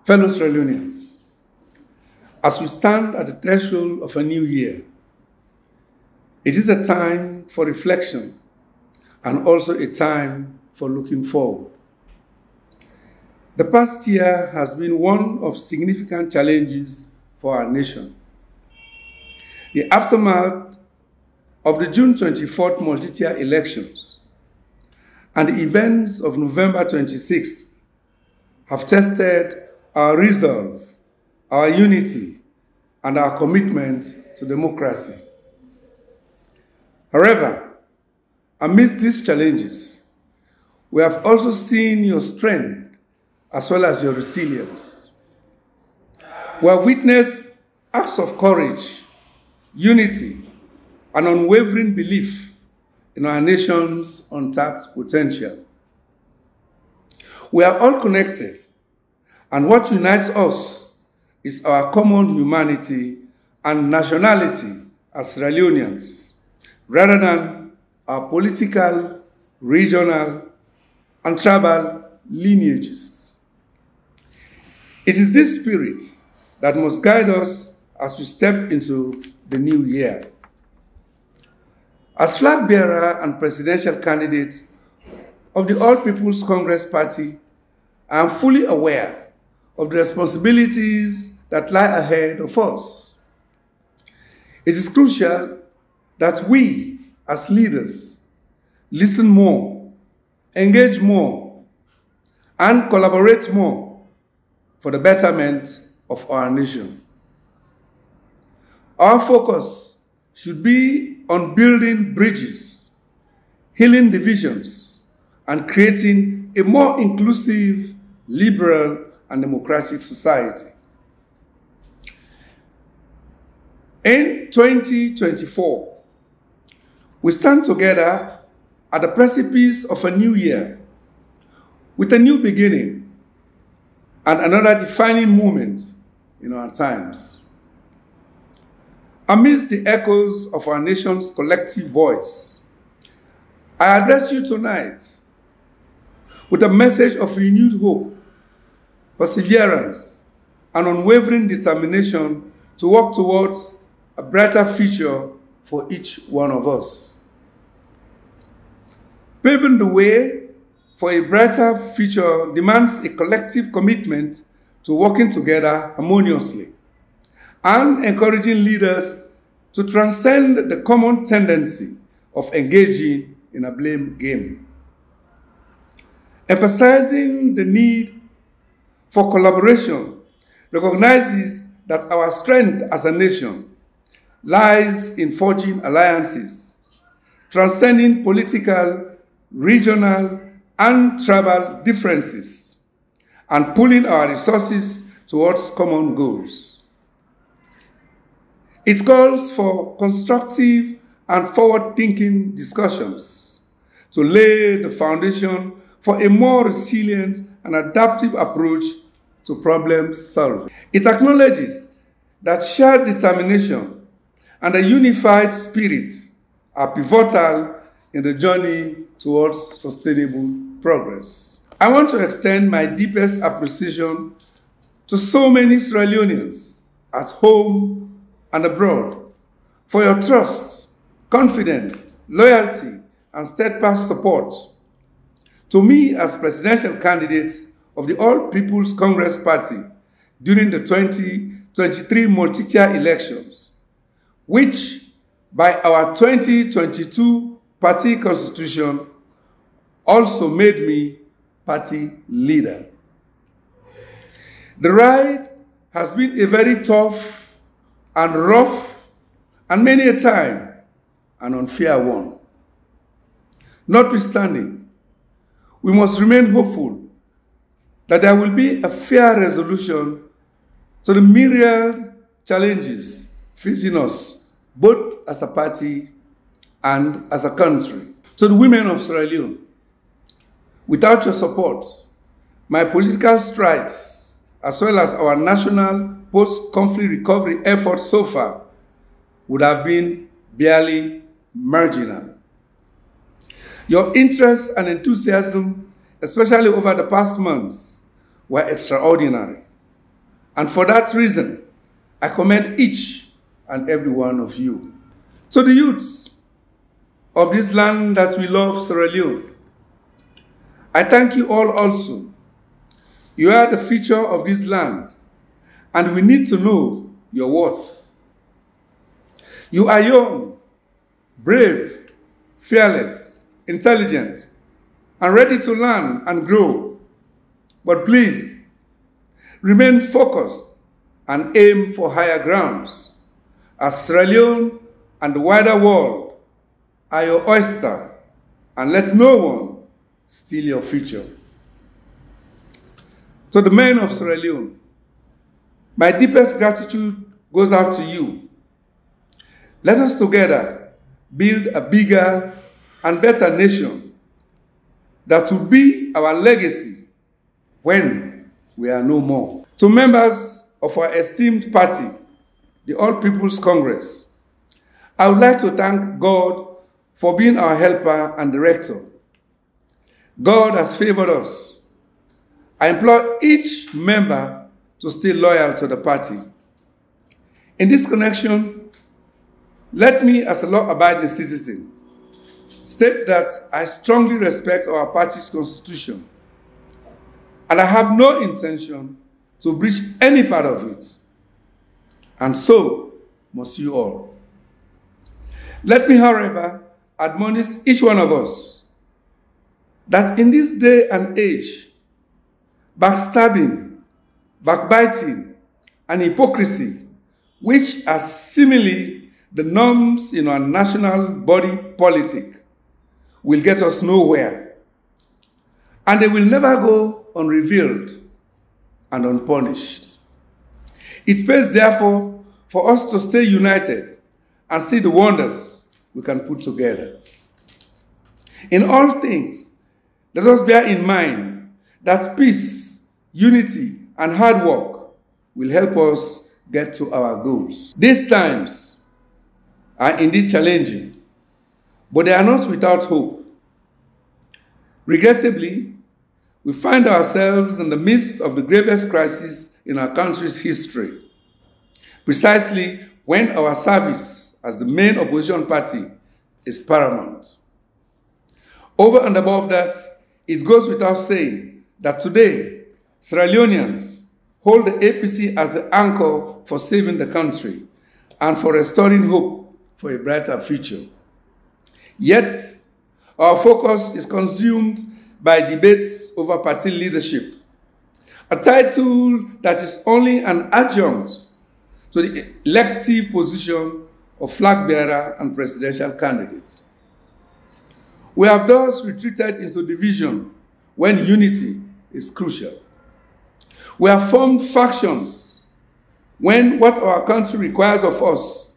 Fellow Sierra Leoneans, as we stand at the threshold of a new year, it is a time for reflection and also a time for looking forward. The past year has been one of significant challenges for our nation. The aftermath of the June 24th multi-tier elections and the events of November 26th have tested our resolve, our unity, and our commitment to democracy. However, amidst these challenges, we have also seen your strength as well as your resilience. We have witnessed acts of courage, unity, and unwavering belief in our nation's untapped potential. We are all connected, and what unites us is our common humanity and nationality as Sierra Leoneans, rather than our political, regional, and tribal lineages. It is this spirit that must guide us as we step into the new year. As flag bearer and presidential candidate of the All People's Congress Party, I am fully aware of the responsibilities that lie ahead of us. It is crucial that we, as leaders, listen more, engage more, and collaborate more for the betterment of our nation. Our focus should be on building bridges, healing divisions, and creating a more inclusive, liberal, and democratic society. In 2024, we stand together at the precipice of a new year with a new beginning and another defining moment in our times. Amidst the echoes of our nation's collective voice, I address you tonight with a message of renewed hope, perseverance, and unwavering determination to work towards a brighter future for each one of us. Paving the way for a brighter future demands a collective commitment to working together harmoniously and encouraging leaders to transcend the common tendency of engaging in a blame game. Emphasizing the need for collaboration recognizes that our strength as a nation lies in forging alliances, transcending political, regional, and tribal differences, and pooling our resources towards common goals. It calls for constructive and forward-thinking discussions to lay the foundation for a more resilient and adaptive approach to problem solving. It acknowledges that shared determination and a unified spirit are pivotal in the journey towards sustainable progress. I want to extend my deepest appreciation to so many Sierra Leoneans at home and abroad for your trust, confidence, loyalty, and steadfast support to me as presidential candidate of the All People's Congress Party during the 2023 multi-tier elections, which by our 2022 party constitution also made me party leader. The ride has been a very tough and rough and many a time an unfair one. Notwithstanding, we must remain hopeful that there will be a fair resolution to the myriad challenges facing us, both as a party and as a country. To the women of Sierra Leone, without your support, my political strides, as well as our national post-conflict recovery efforts so far, would have been barely marginal. Your interest and enthusiasm, especially over the past months, were extraordinary. And for that reason, I commend each and every one of you. To the youths of this land that we love, Sierra Leone, I thank you all also. You are the future of this land, and we need to know your worth. You are young, brave, fearless, intelligent, and ready to learn and grow. But please, remain focused and aim for higher grounds, as Sierra Leone and the wider world are your oyster, and let no one steal your future. To the men of Sierra Leone, my deepest gratitude goes out to you. Let us together build a bigger and better nation that will be our legacy when we are no more. To members of our esteemed party, the All People's Congress, I would like to thank God for being our helper and director. God has favored us. I implore each member to stay loyal to the party. In this connection, let me, as a law-abiding citizen, state that I strongly respect our party's constitution, and I have no intention to breach any part of it, and so must you all. Let me, however, admonish each one of us that in this day and age, backstabbing, backbiting, and hypocrisy, which are seemingly the norms in our national body politic, will get us nowhere, and they will never go unrevealed and unpunished. It pays, therefore, for us to stay united and see the wonders we can put together. In all things, let us bear in mind that peace, unity, and hard work will help us get to our goals. These times are indeed challenging, but they are not without hope. Regrettably, we find ourselves in the midst of the gravest crisis in our country's history, precisely when our service as the main opposition party is paramount. Over and above that, it goes without saying that today, Sierra Leoneans hold the APC as the anchor for saving the country and for restoring hope for a brighter future. Yet, our focus is consumed by debates over party leadership, a title that is only an adjunct to the elective position of flag bearer and presidential candidate. We have thus retreated into division when unity is crucial. We have formed factions when what our country requires of us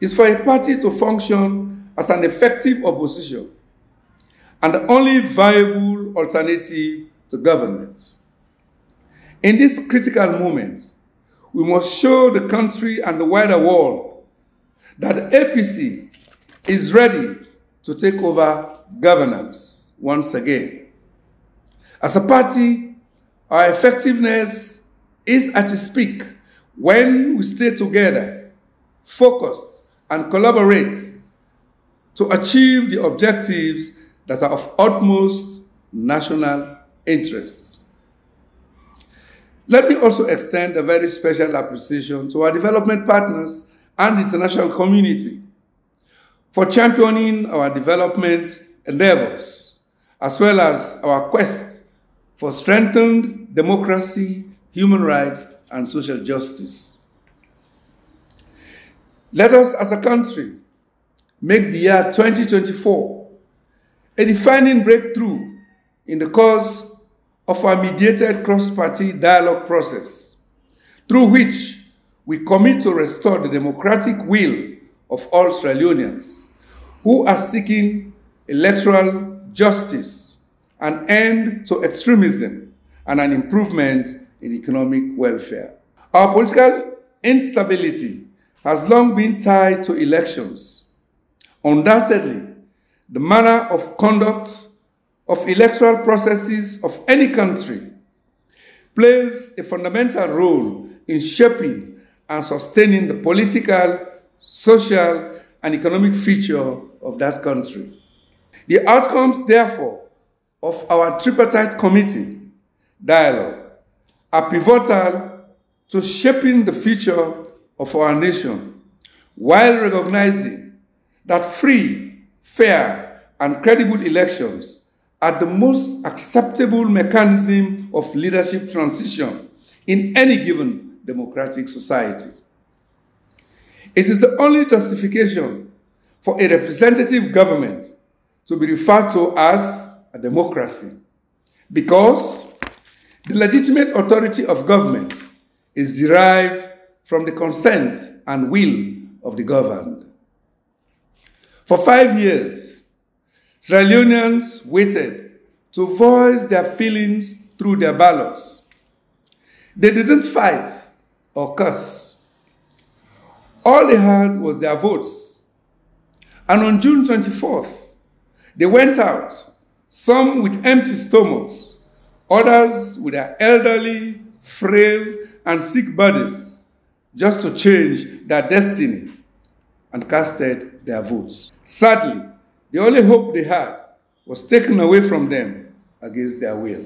is for a party to function as an effective opposition and the only viable alternative to government. In this critical moment, we must show the country and the wider world that the APC is ready to take over governance once again. As a party, our effectiveness is at its peak when we stay together, focused, and collaborate to achieve the objectives that are of utmost national interest. Let me also extend a very special appreciation to our development partners and the international community for championing our development endeavors, as well as our quest for strengthened democracy, human rights, and social justice. Let us, as a country, make the year 2024 a defining breakthrough in the course of our mediated cross-party dialogue process, through which we commit to restore the democratic will of all Sierra Leoneans who are seeking electoral justice, an end to extremism, and an improvement in economic welfare. Our political instability has long been tied to elections. Undoubtedly, the manner of conduct of electoral processes of any country plays a fundamental role in shaping and sustaining the political, social, and economic future of that country. The outcomes, therefore, of our tripartite committee dialogue are pivotal to shaping the future of our nation, while recognizing that free, fair, and credible elections are the most acceptable mechanism of leadership transition in any given democratic society. It is the only justification for a representative government to be referred to as a democracy, because the legitimate authority of government is derived from the consent and will of the governed. For 5 years, Sierra Leoneans waited to voice their feelings through their ballots. They didn't fight or curse. All they had was their votes. And on June 24th, they went out, some with empty stomachs, others with their elderly, frail, and sick bodies, just to change their destiny, and casted their votes. Sadly, the only hope they had was taken away from them against their will.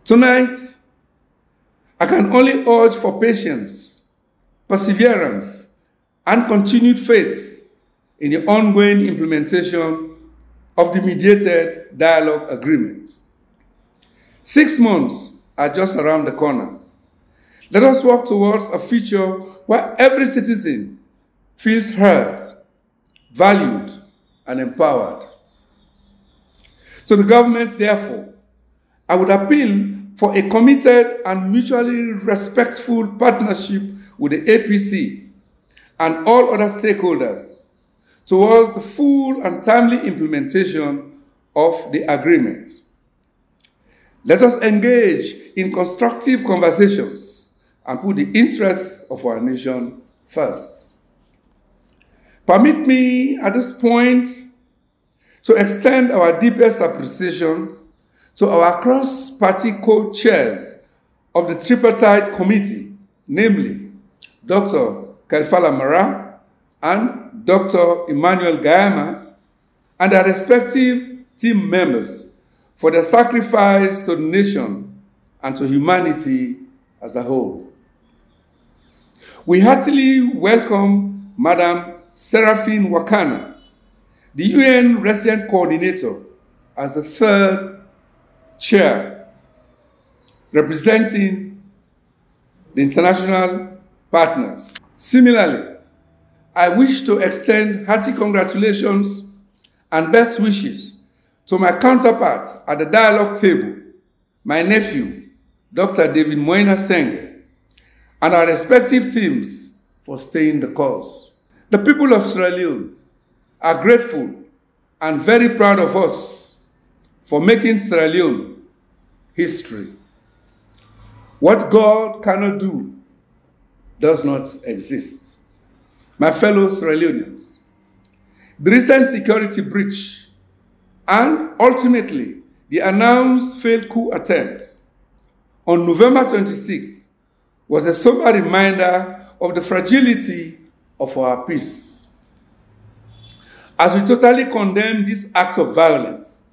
Tonight, I can only urge for patience, perseverance, and continued faith in the ongoing implementation of the mediated dialogue agreement. 6 months are just around the corner. Let us work towards a future where every citizen feels heard, valued, and empowered. To the government, therefore, I would appeal for a committed and mutually respectful partnership with the APC and all other stakeholders towards the full and timely implementation of the agreement. Let us engage in constructive conversations and put the interests of our nation first. Permit me at this point to extend our deepest appreciation to our cross-party co-chairs of the tripartite committee, namely Dr. Kamara and Dr. Emmanuel Gayama, and their respective team members for their sacrifice to the nation and to humanity as a whole. We heartily welcome Madam Seraphine Wakana, the UN Resident Coordinator, as the third chair, representing the international partners. Similarly, I wish to extend hearty congratulations and best wishes to my counterpart at the dialogue table, my nephew, Dr. David Moina Senge, and our respective teams for staying the course. The people of Sierra Leone are grateful and very proud of us for making Sierra Leone history. What God cannot do does not exist. My fellow Sierra Leoneans, the recent security breach and ultimately the announced failed coup attempt on November 26th was a sober reminder of the fragility of our peace. As we totally condemn this act of violence,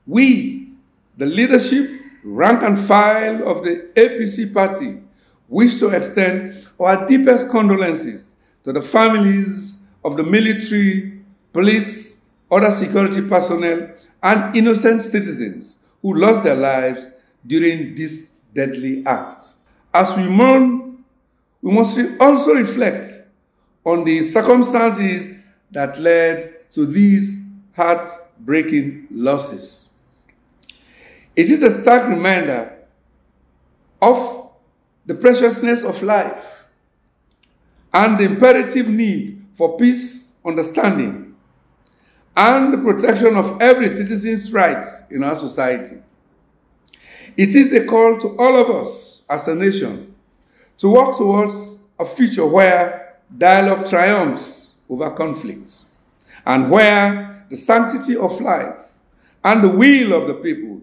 we, the leadership, rank and file of the APC party, wish to extend our deepest condolences to the families of the military, police, other security personnel, and innocent citizens who lost their lives during this deadly act. As we mourn, we must also reflect on the circumstances that led to these heartbreaking losses. It is a stark reminder of the preciousness of life and the imperative need for peace, understanding, and the protection of every citizen's rights in our society. It is a call to all of us as a nation to work towards a future where dialogue triumphs over conflict, and where the sanctity of life and the will of the people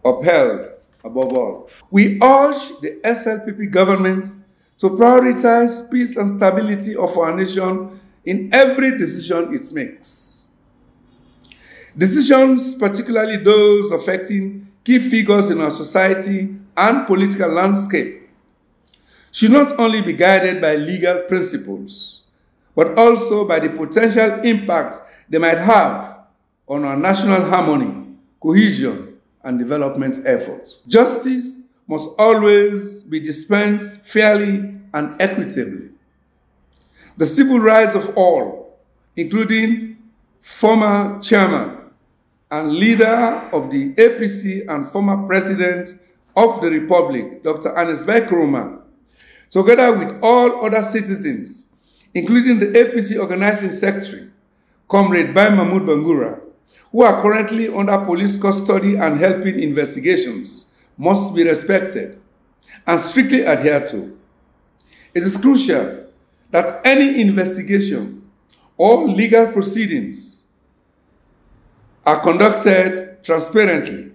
upheld above all. We urge the SLPP government to prioritize peace and stability of our nation in every decision it makes. Decisions, particularly those affecting key figures in our society and political landscape, should not only be guided by legal principles, but also by the potential impact they might have on our national harmony, cohesion, and development efforts. Justice must always be dispensed fairly and equitably. The civil rights of all, including former chairman and leader of the APC and former president of the Republic, Dr. Ernest Bai Koroma, together with all other citizens, including the APC organizing secretary, Comrade Bai Mahmoud Bangura, who are currently under police custody and helping investigations, must be respected and strictly adhered to. It is crucial that any investigation or legal proceedings are conducted transparently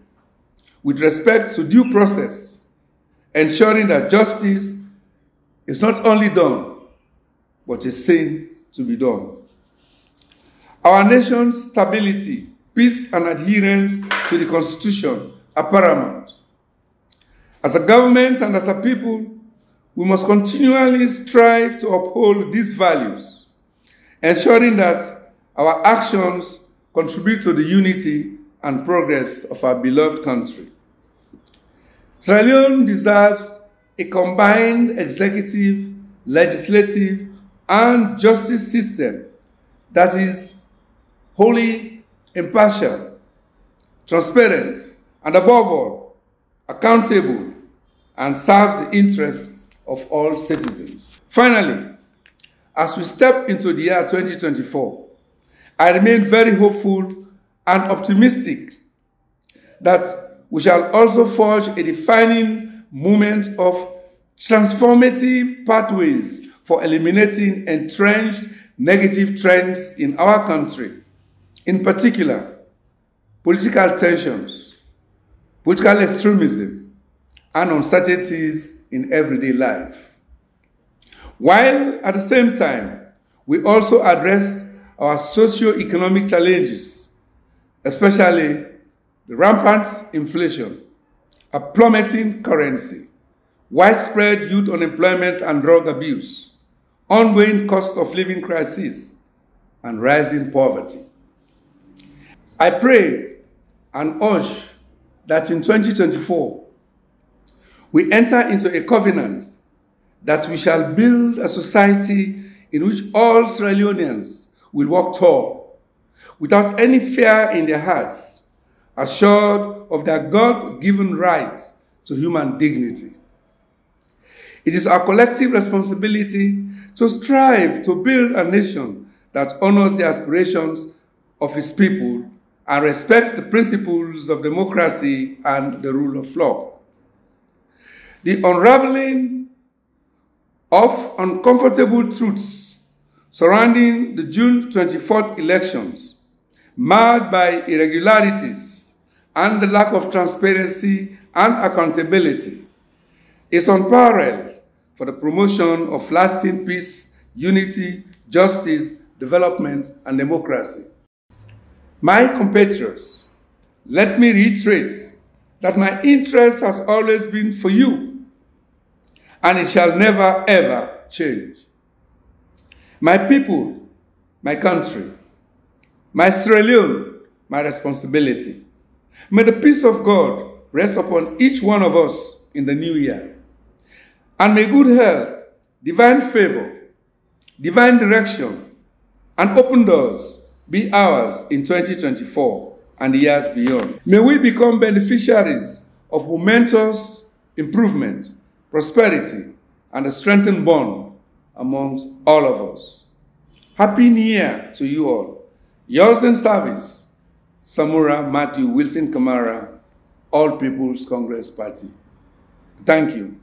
with respect to due process, ensuring that justice is not only done, but is seen to be done. Our nation's stability, peace, and adherence to the Constitution are paramount. As a government and as a people, we must continually strive to uphold these values, ensuring that our actions contribute to the unity and progress of our beloved country. Sierra Leone deserves a combined executive, legislative, and justice system that is wholly impartial, transparent, and above all, accountable, and serves the interests of all citizens. Finally, as we step into the year 2024, I remain very hopeful and optimistic that we shall also forge a defining moment of transformative pathways for eliminating entrenched negative trends in our country, in particular, political tensions, political extremism, and uncertainties in everyday life. While at the same time, we also address our socio-economic challenges, especially the rampant inflation, a plummeting currency, widespread youth unemployment and drug abuse, ongoing cost of living crisis, and rising poverty. I pray and urge that in 2024, we enter into a covenant that we shall build a society in which all Sierra Leoneans will walk tall, without any fear in their hearts, assured of their God-given right to human dignity. It is our collective responsibility to strive to build a nation that honors the aspirations of its people and respects the principles of democracy and the rule of law. The unraveling of uncomfortable truths surrounding the June 24th elections, marred by irregularities and the lack of transparency and accountability, is unparalleled for the promotion of lasting peace, unity, justice, development, and democracy. My compatriots, let me reiterate that my interest has always been for you, and it shall never, ever change. My people, my country, my Sierra Leone, my responsibility. May the peace of God rest upon each one of us in the new year. And may good health, divine favor, divine direction, and open doors be ours in 2024 and the years beyond. May we become beneficiaries of momentous improvement, prosperity, and a strengthened bond amongst all of us. Happy New Year to you all. Yours in service, Samura Kamara, All People's Congress Party. Thank you.